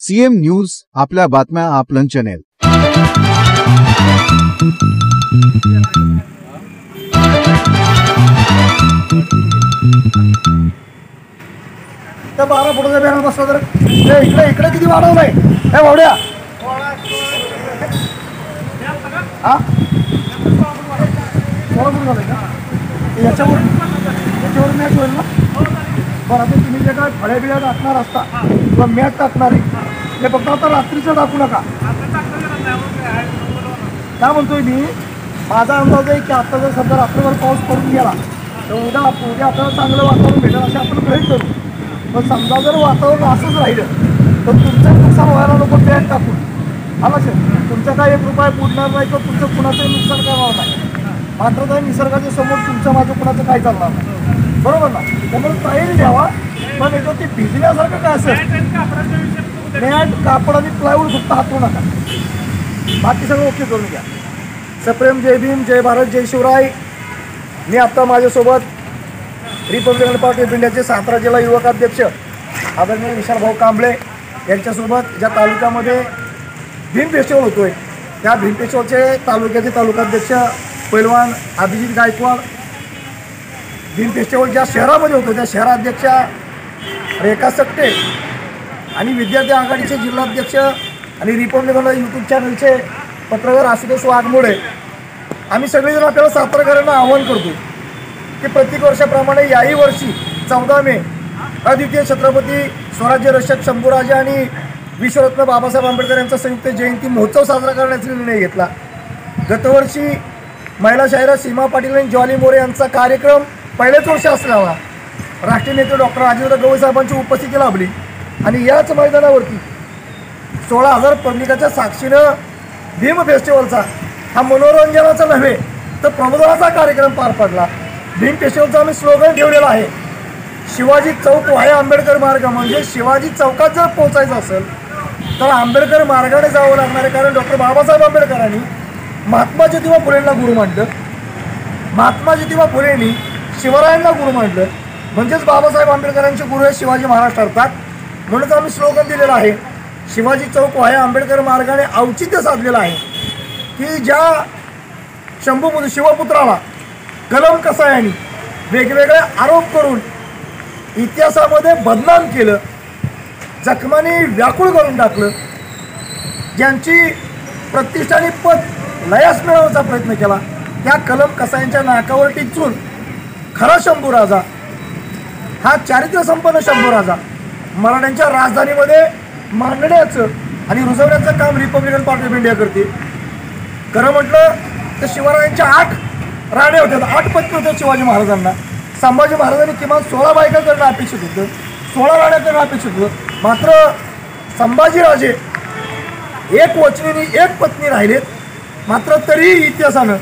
CM news, आपल्या बातम्या आपलं चॅनेल. त्या 12 फुटाचा बॅनर बसला तर इकडे इकडे किती वाढवलंय हे भावड्या. हा झालंय का याच्यावर मॅच होईल ना. बरं आता तुम्ही जे काय फळ्या बिळ्या टाकणार असता किंवा मॅच टाकणार आहे ते फक्त आता रात्रीचं टाकू नका. काय म्हणतोय मी, माझा अंदाज आहे की आता जर समजा रात्रभर पाऊस पडून गेला तर उद्या आपल्याला चांगलं वातावरण भेटेल असे आपण प्रयत्न करू. पण समजा जर वातावरण असंच राहिलं तर तुमचं नुकसान व्हायला नको मॅच टाकून आला सर. तुमचा काय 1 रुपया बुडणार नाही किंवा तुमचं कुणाचंही नुकसान करणार नाही. मात्र त्या निसर्गाच्या समोर तुमच्या माझं कुणाचं काय चालणार नाही, बरोबर ना. त्यामुळे तयारी द्यावा. पण याच्यावर ते भिजण्यासारखं काय असेल मॅट कापड आणि प्लायवूड फक्त हातवू नका, बाकी सगळं ओके करून घ्या. सप्रेम जय भीम, जय भारत, जय शिवराय. मी आत्ता माझ्यासोबत रिपब्लिकन पार्टी ऑफ इंडियाचे सातारा जिल्हा युवक अध्यक्ष आदरणीय विशालभाऊ कांबळे यांच्यासोबत ज्या तालुक्यामध्ये भीम फेस्टिवल होतोय त्या भीम फेस्टिवलचे तालुक्याचे तालुकाध्यक्ष पैलवान अभिजित गायकवाड, भीम फेस्टिवल ज्या शहरामध्ये होतो त्या शहराध्यक्षा रेखा सकटे आणि विद्यार्थी आघाडीचे जिल्हाध्यक्ष आणि रिपब्लिकन यूट्यूब चॅनलचे पत्रकार आशुतोष वाघमोडे, आम्ही सगळेजण आपल्याला सातारकरांना आवाहन करतो की प्रत्येक वर्षाप्रमाणे याही वर्षी 14 मे अद्वितीय छत्रपती स्वराज्य रक्षक शंभूराजे आणि विश्वरत्न बाबासाहेब आंबेडकर यांचा संयुक्त जयंती महोत्सव साजरा करण्याचा निर्णय घेतला. गतवर्षी महिला शाहिरा सीमा पाटील आणि ज्वाली मोरे यांचा कार्यक्रम पहिल्याच वर्षी असल्याला राष्ट्रीय नेते डॉक्टर राजेंद्र गवई साहेबांची उपस्थिती लाभली आणि याच मैदानावरती 16,000 पब्लिकाच्या साक्षीनं भीम फेस्टिवलचा हा मनोरंजनाचा नव्हे तर प्रबोधनाचा कार्यक्रम पार पडला. भीम फेस्टिवलचा आम्ही स्लोगन ठेवलेला आहे, शिवाजी चौक आहे आंबेडकर मार्ग. म्हणजे शिवाजी चौकात जर पोहोचायचं असेल तर आंबेडकर मार्गाने जावं लागणार आहे. कारण डॉक्टर बाबासाहेब आंबेडकरांनी महात्मा ज्योतिबा फुलेंना गुरु मानलं, महात्मा ज्योतिबा फुलेंनी शिवरायांना गुरु मानलं. म्हणजेच बाबासाहेब आंबेडकरांचे गुरु हे शिवाजी महाराज ठरतात. म्हणूनच आम्ही स्लोगन दिलेलं आहे, शिवाजी चौक आहे आंबेडकर मार्गाने औचित्य साधलेलं आहे की ज्या शिवपुत्राला कलम कसायांनी वेगवेगळे आरोप करून इतिहासामध्ये बदनाम केलं, जखमाने व्याकुळ करून टाकलं, ज्यांची प्रतिष्ठा आणि पद लयास मिळवण्याचा प्रयत्न केला, त्या कलम कसायांच्या नाकावर टिचून खरा शंभूराजा हा चारित्र्यसंपन्न शंभूराजा मराठ्यांच्या राजधानीमध्ये मांडण्याचं आणि रुजवण्याचं काम रिपब्लिकन पार्टी ऑफ इंडिया करते. खरं म्हटलं तर शिवरायांच्या 8 राणे होत्या, 8 पत्नी होत्या शिवाजी महाराजांना. संभाजी महाराजांनी किमान 16 बायका करणं अपेक्षित होतं, 16 राण्या करणं अपेक्षित होतं. मात्र संभाजीराजे एक वचनीने 1 पत्नी राहिलेत. मात्र तरीही इतिहासानं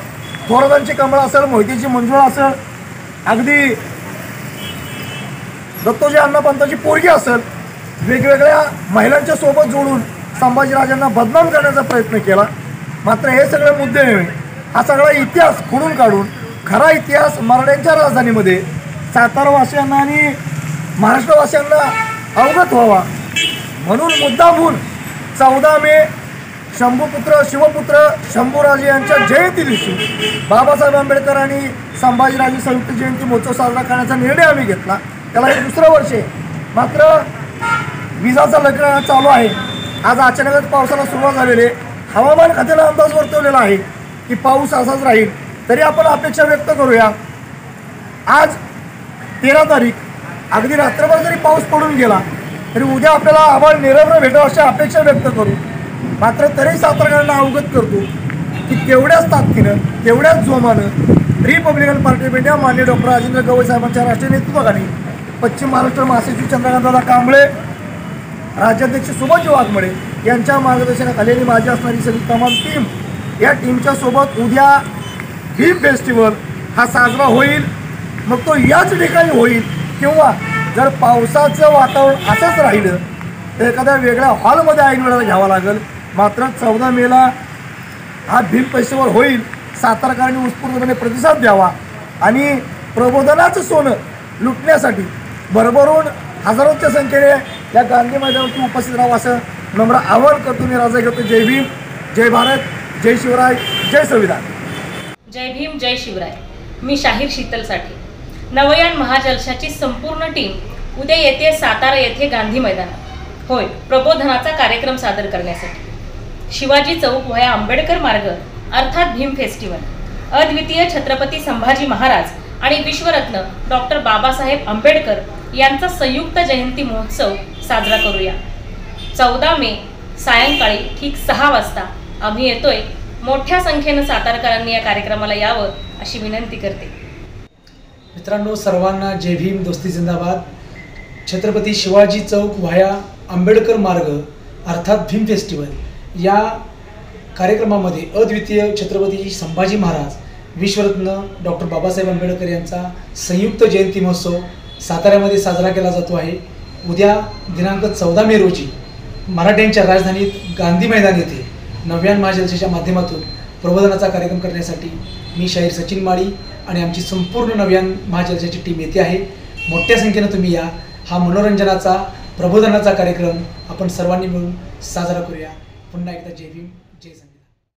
थोरातांची कमळ असेल, मोहितेची मंजुळा असेल, अगदी दत्तोजी अण्णापंतांची पोरगी असेल, वेगवेगळ्या महिलांच्या सोबत जोडून संभाजीराजांना बदनाम करण्याचा प्रयत्न केला. मात्र हे सगळे मुद्दे नव्हे, हा सगळा इतिहास खोडून काढून खरा इतिहास मराठ्यांच्या राजधानीमध्ये सातारावासियांना आणि महाराष्ट्रवासियांना अवगत व्हावा म्हणून मुद्दामहून 14 मे शिवपुत्र शंभूराजे यांच्या जयंती दिवशी बाबासाहेब आंबेडकर आणि संभाजीराजे संयुक्त जयंती महोत्सव साजरा करण्याचा निर्णय आम्ही घेतला. त्याला हे 2रं वर्ष आहे. मात्र विजाचा लग्न चालू आहे. आज अचानकच पावसाला सुरुवात झालेली आहे. हवामान खात्याला अंदाज वर्तवलेला आहे की पाऊस असाच राहील. तरी आपण अपेक्षा व्यक्त करूया. आज 13 तारीख, अगदी रात्रभर जरी पाऊस पडून गेला तरी उद्या आपल्याला आभाळ निरभ्र भेटावं अशी अपेक्षा व्यक्त करू. मात्र तरी सातारकरांना अवगत करतो की तेवढ्याच ताकदीनं तेवढ्याच जोमानं रिपब्लिकन पार्टी ऑफ इंडिया माननीय डॉक्टर राजेंद्र गवई साहेबांच्या राष्ट्रीय नेतृत्वाखाली पश्चिम महाराष्ट्र महासचिव चंद्रकांतदादा कांबळे, राज्याध्यक्ष सुभाष वाघमोडे यांच्या मार्गदर्शनाखाली माझी असणारी सगळी तमाम टीम, या टीमच्या सोबत उद्या भीम फेस्टिवल हा साजरा होईल. मग तो याच ठिकाणी होईल किंवा जर पावसाचं वातावरण असंच राहिलं तर एखाद्या वेगळ्या हॉलमध्ये ऐन वेळेला घ्यावा लागेल. मात्र 14 मेला हा भीम फेस्टिवल होईल. सातारकरांनी उत्स्फूर्तपणे प्रतिसाद द्यावा आणि प्रबोधनाचं सोनं लुटण्यासाठी भरभरून हजारोच्या संख्येने या गांधी मैदानावरती उपस्थित राहावं असं नम्र आवाहन करतो मी राजा करतो. जय भीम, जय भारत, जय शिवराय, जय संविधान. जय भीम, जय शिवराय. मी शाहीर शीतलसाठी. नवयान महाजलशाची संपूर्ण टीम उद्या येते सातारा येथे गांधी मैदानात. होय, प्रबोधनाचा कार्यक्रम सादर करण्यासाठी. शिवाजी चौक वया आंबेडकर मार्ग अर्थात भीम फेस्टिवल. अद्वितीय छत्रपती संभाजी महाराज आणि विश्वरत्न डॉक्टर बाबासाहेब आंबेडकर यांचा संयुक्त जयंती महोत्सव साजरा करूया. 14 मे सायंकाळी ठीक 6 वाजता आम्ही येतोय. मोठ्या संख्येनं सातारकरांनी या कार्यक्रमाला यावं अशी विनंती करते. मित्रांनो, सर्वांना जय भीम, दोस्ती जिंदाबाद. छत्रपती शिवाजी चौक व्हाया आंबेडकर मार्ग अर्थात भीम फेस्टिवल या कार्यक्रमामध्ये अद्वितीय छत्रपती संभाजी महाराज, विश्वरत्न डॉक्टर बाबासाहेब आंबेडकर यांचा संयुक्त जयंती महोत्सव साताऱ्यामध्ये साजरा केला जातो आहे. उद्या दिनांक 14 मे रोजी मराठ्यांच्या राजधानीत गांधी मैदान येथे नव्यान महाजलशाच्या माध्यमातून प्रबोधनाचा कार्यक्रम करण्यासाठी मी शाहीर सचिन माळी आणि आमची संपूर्ण नव्यान महाजलशाची टीम येथे आहे. मोठ्या संख्येनं तुम्ही या. हा मनोरंजनाचा प्रबोधनाचा कार्यक्रम आपण सर्वांनी मिळून साजरा करूया. पुन्हा एकदा जय भीम.